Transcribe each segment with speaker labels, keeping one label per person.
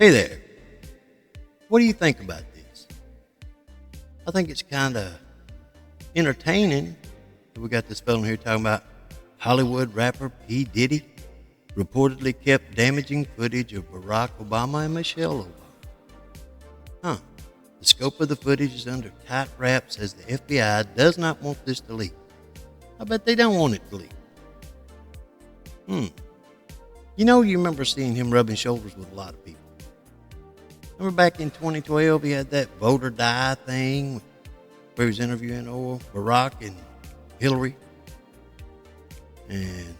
Speaker 1: Hey there. What do you think about this? I think it's kind of entertaining. We got this fellow here talking about Hollywood rapper P. Diddy reportedly kept damaging footage of Barack Obama and Michelle Obama. The scope of the footage is under tight wraps as the FBI does not want this to leak. I bet they don't want it to leak. You remember seeing him rubbing shoulders with a lot of people. Remember back in 2012, he had that vote or die thing where he was interviewing Barack and Hillary. And,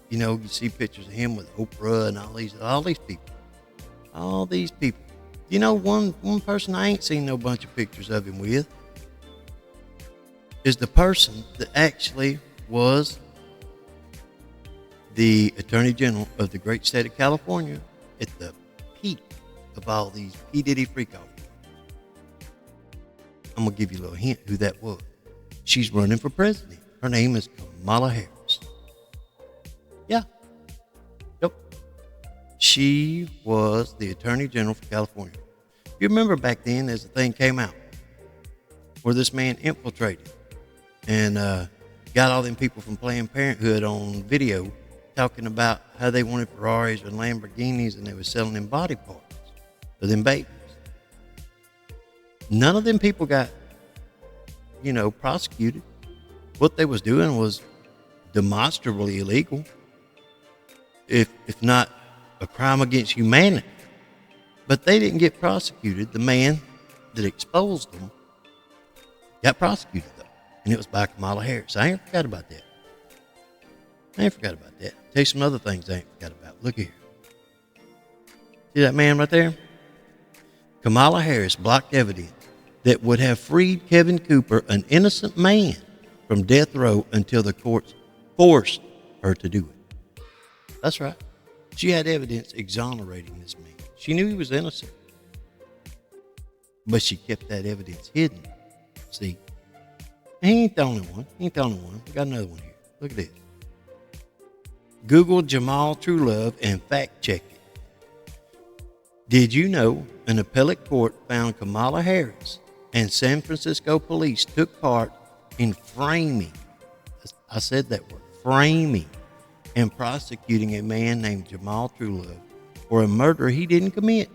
Speaker 1: you see pictures of him with Oprah and all these people. All these people. One person I ain't seen no bunch of pictures of him with is the person that actually was the Attorney General of the great state of California at the peak of all these P. Diddy freak-offs. I'm going to give you a little hint who that was. She's running for president. Her name is Kamala Harris. Yeah. Yep. She was the Attorney General for California. You remember back then as the thing came out where this man infiltrated and got all them people from Planned Parenthood on video talking about how they wanted Ferraris and Lamborghinis and they were selling them body parts for them babies. None of them people got, prosecuted. What they was doing was demonstrably illegal, if not a crime against humanity. But they didn't get prosecuted. The man that exposed them got prosecuted, though. And it was by Kamala Harris. I ain't forgot about that. Tell you some other things I ain't forgot about. Look here. See that man right there? Kamala Harris blocked evidence that would have freed Kevin Cooper, an innocent man, from death row until the courts forced her to do it. That's right. She had evidence exonerating this man. She knew he was innocent, but she kept that evidence hidden. See, and he ain't the only one. We got another one here. Look at this. Google Jamal Truelove and fact check it. Did you know an appellate court found Kamala Harris and San Francisco police took part in framing, I said that word, framing, and prosecuting a man named Jamal Truelove for a murder he didn't commit?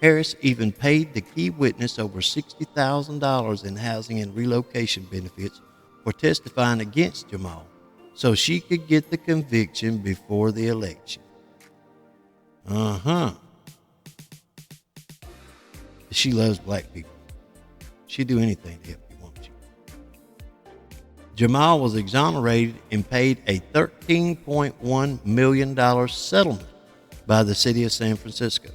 Speaker 1: Harris even paid the key witness over $60,000 in housing and relocation benefits for testifying against Jamal so she could get the conviction before the election. She loves black people. She'd do anything to help you, won't she? Jamal was exonerated and paid a $13.1 million settlement by the city of San Francisco.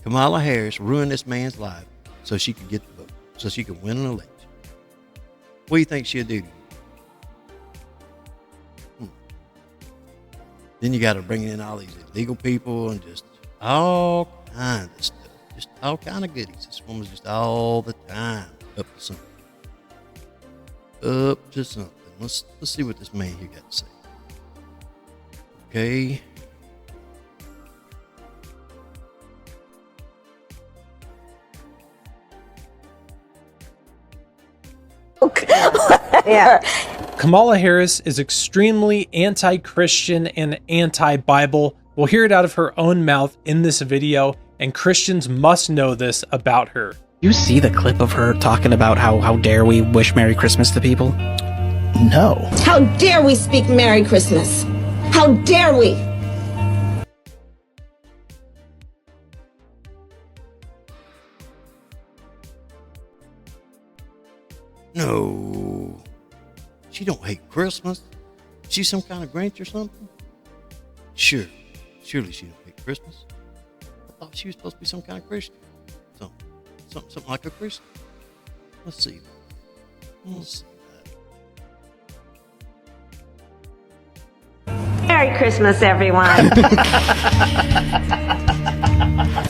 Speaker 1: Kamala Harris ruined this man's life so she could get the vote, so she could win an election. What do you think she'll do to you? Then you got to bring in all these illegal people and just all kinds of stuff. Just all kind of goodies. This woman's just all the time up to something. Let's see what this man here got to say. Okay.
Speaker 2: Yeah.
Speaker 3: Kamala Harris is extremely anti-Christian and anti-Bible. We'll hear it out of her own mouth in this video, and Christians must know this about her.
Speaker 4: You see the clip of her talking about how dare we wish Merry Christmas to people? No.
Speaker 2: How dare we speak Merry Christmas? How dare we?
Speaker 1: No. She don't hate Christmas. She's some kind of Grinch or something? Surely she don't hate Christmas. I thought she was supposed to be some kind of Christian. Something like a Christian. Let's see that.
Speaker 5: Merry Christmas, everyone.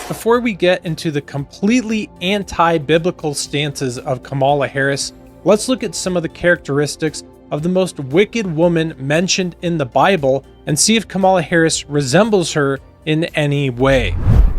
Speaker 3: Before we get into the completely anti-biblical stances of Kamala Harris, let's look at some of the characteristics of the most wicked woman mentioned in the Bible and see if Kamala Harris resembles her in any way.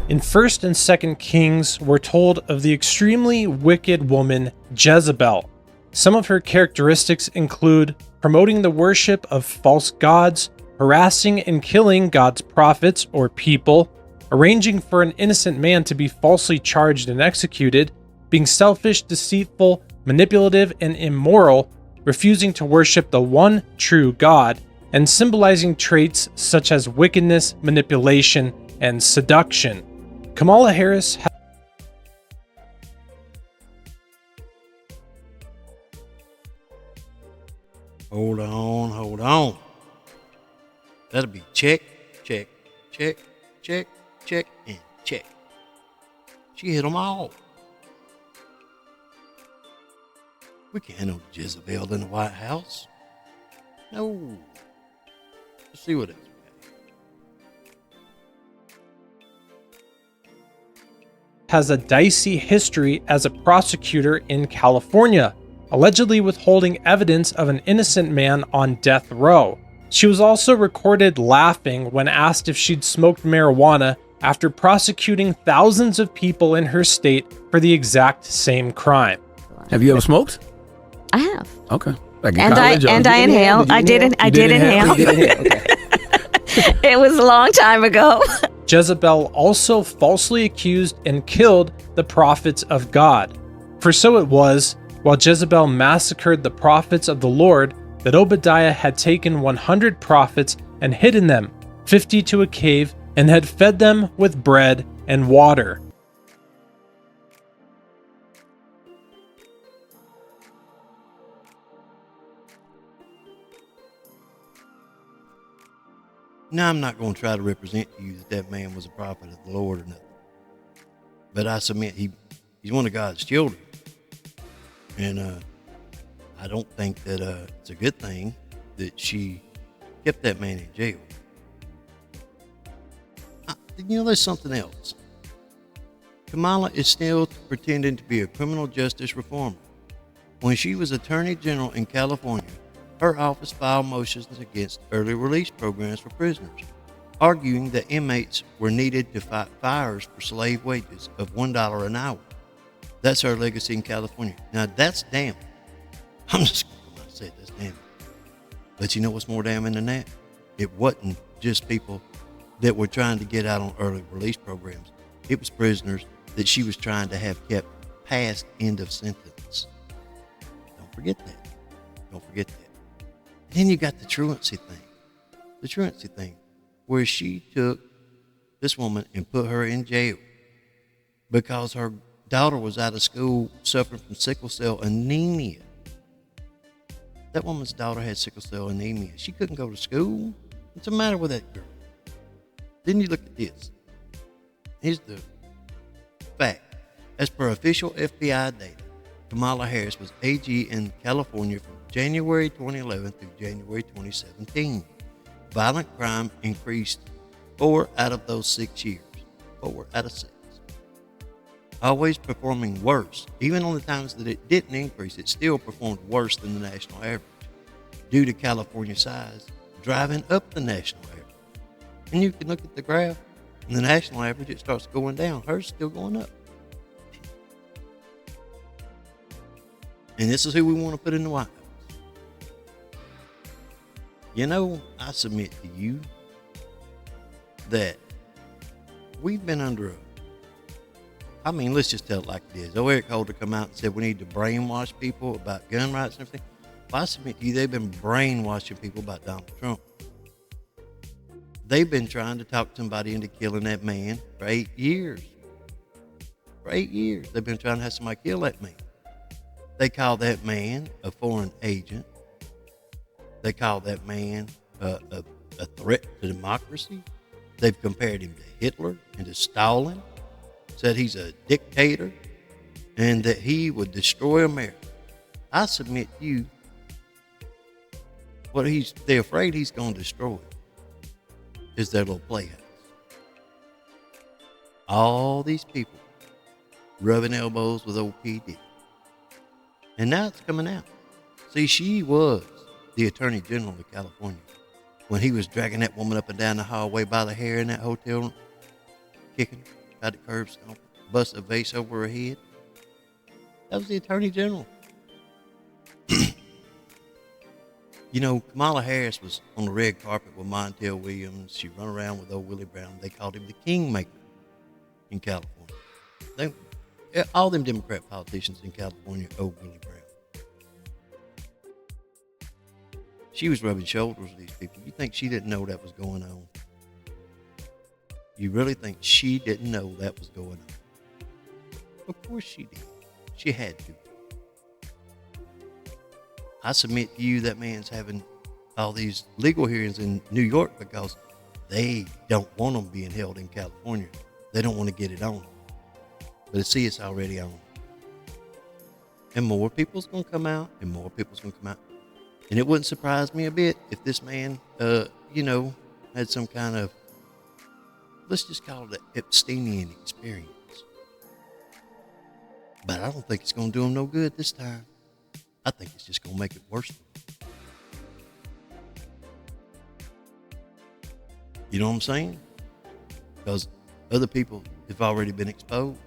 Speaker 3: In 1st and 2nd Kings, we're told of the extremely wicked woman Jezebel. Some of her characteristics include promoting the worship of false gods, harassing and killing God's prophets or people, arranging for an innocent man to be falsely charged and executed, being selfish, deceitful, manipulative, and immoral, refusing to worship the one true God, and symbolizing traits such as wickedness, manipulation, and seduction. Kamala Harris
Speaker 1: Hold on. That'll be check, check, check, check, check, and check. She hit them all. We can't have no Jezebel in the White House. No. Let's see what else we
Speaker 3: has a dicey history as a prosecutor in California, allegedly withholding evidence of an innocent man on death row. She was also recorded laughing when asked if she'd smoked marijuana after prosecuting thousands of people in her state for the exact same crime.
Speaker 5: Have you ever smoked?
Speaker 6: I have.
Speaker 5: Okay. Like in
Speaker 6: And
Speaker 5: college,
Speaker 6: I inhaled. I did inhale.
Speaker 5: Okay.
Speaker 6: It was a long time ago.
Speaker 3: Jezebel also falsely accused and killed the prophets of God. For so it was, while Jezebel massacred the prophets of the Lord, that Obadiah had taken 100 prophets and hidden them, 50 to a cave, and had fed them with bread and water.
Speaker 1: Now, I'm not going to try to represent to you that man was a prophet of the Lord or nothing. But I submit he's one of God's children. And I don't think that it's a good thing that she kept that man in jail. There's something else. Kamala is still pretending to be a criminal justice reformer. When she was Attorney General in California, her office filed motions against early release programs for prisoners, arguing that inmates were needed to fight fires for slave wages of $1 an hour. That's her legacy in California. Now, that's damning. I'm just going to say that's damning. But you know what's more damning than that? It wasn't just people that were trying to get out on early release programs. It was prisoners that she was trying to have kept past end of sentence. Don't forget that. Don't forget that. Then you got the truancy thing. The truancy thing, where she took this woman and put her in jail because her daughter was out of school suffering from sickle cell anemia. That woman's daughter had sickle cell anemia. She couldn't go to school. What's the matter with that girl? Then you look at this. Here's the fact. As per official FBI data, Kamala Harris was AG in California from January 2011 through January 2017. Violent crime increased 4 out of those 6 years. 4 out of 6. Always performing worse. Even on the times that it didn't increase, it still performed worse than the national average. Due to California size, driving up the national average. And you can look at the graph, and the national average, it starts going down. Hers still going up. And this is who we want to put in the White House. You know, I submit to you that we've been under let's just tell it like it is. Eric Holder come out and said we need to brainwash people about gun rights and everything. Well, I submit to you, they've been brainwashing people about Donald Trump. They've been trying to talk somebody into killing that man for 8 years. For 8 years, they've been trying to have somebody kill that man. They call that man a foreign agent. They call that man a threat to democracy. They've compared him to Hitler and to Stalin, said he's a dictator and that he would destroy America. I submit to you, what they're afraid he's going to destroy is their little playhouse. All these people rubbing elbows with old P. Diddy. And now it's coming out. See, she was the Attorney General of California. when he was dragging that woman up and down the hallway by the hair in that hotel room, kicking her, tried to curb stomp, bust a vase over her head. That was the Attorney General. You know, Kamala Harris was on the red carpet with Montel Williams. She run around with old Willie Brown. They called him the kingmaker in California. All them Democrat politicians in California owe Willie Brown. She was rubbing shoulders with these people. You think she didn't know that was going on? You really think she didn't know that was going on? Of course she did. She had to. I submit to you that man's having all these legal hearings in New York because they don't want them being held in California. They don't want to get it on. But see, it's already on. And more people's going to come out, and more people's going to come out. And it wouldn't surprise me a bit if this man, had some kind of, let's just call it an Epsteinian experience. But I don't think it's going to do him no good this time. I think it's just going to make it worse. You know what I'm saying? Because other people have already been exposed.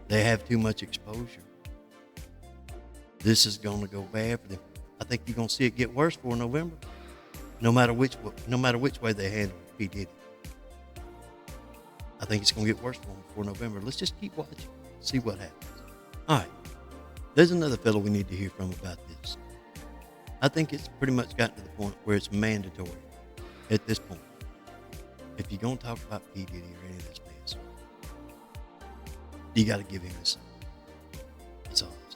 Speaker 1: They have too much exposure. This is going to go bad for them. I think you're going to see it get worse for November. No matter which way they handle P. Diddy. I think it's going to get worse for them before November. Let's just keep watching. See what happens. All right. There's another fellow we need to hear from about this. I think it's pretty much gotten to the point where it's mandatory at this point. If you're going to talk about P. Diddy or any of this mess, you got to give him his son. That's all I'm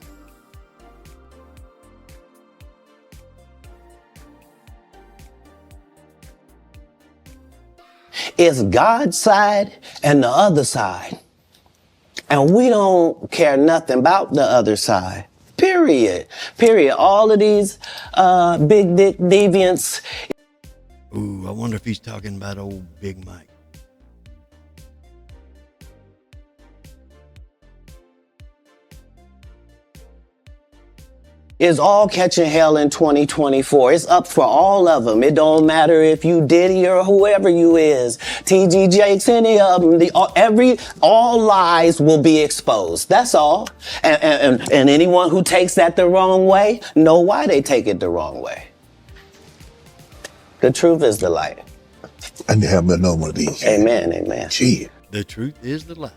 Speaker 1: saying.
Speaker 7: It's God's side and the other side. And we don't care nothing about the other side. Period. All of these big dick deviants.
Speaker 1: Ooh, I wonder if he's talking about old Big Mike.
Speaker 7: Is all catching hell in 2024. It's up for all of them. It don't matter if you Diddy or whoever you is. TG Jakes, any of them. All lies will be exposed. That's all. And anyone who takes that the wrong way, know why they take it the wrong way. The truth is the light.
Speaker 8: I need to have another one of these.
Speaker 7: Amen, amen.
Speaker 8: Gee.
Speaker 1: The truth is the light.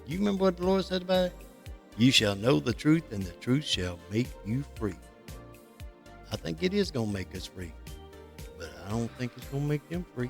Speaker 1: You remember what the Lord said about it? You shall know the truth, and the truth shall make you free. I think it is going to make us free, but I don't think it's going to make them free.